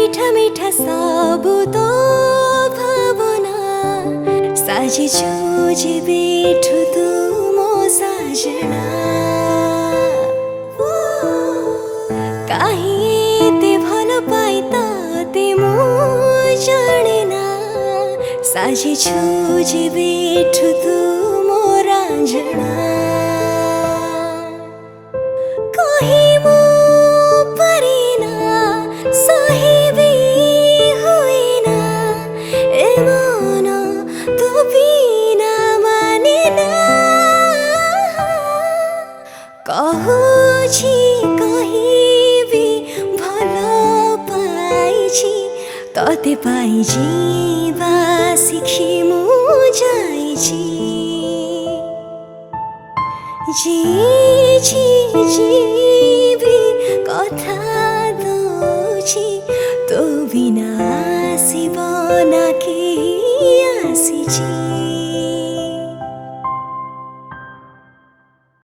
মিঠা মিঠা সবু তো ভাবনা সাজিছু যেবেঠু তু মো সাজনা কাহি এতে ভাল পাই তাতে মু জানে না সাজিছু যেবেঠু তু মো রাঞ্জনা কহিমু পারি না সহিবি হুই না এমন তো বিনা মানে না কহুছি কহিবি ভাল পাইছি ততে পাই ଯିବା ଶିଖି ମୁଁ ଯାଇଛି ଯିବି କଥା ଦଉଛି ତୋ ବିନା ଆସିବ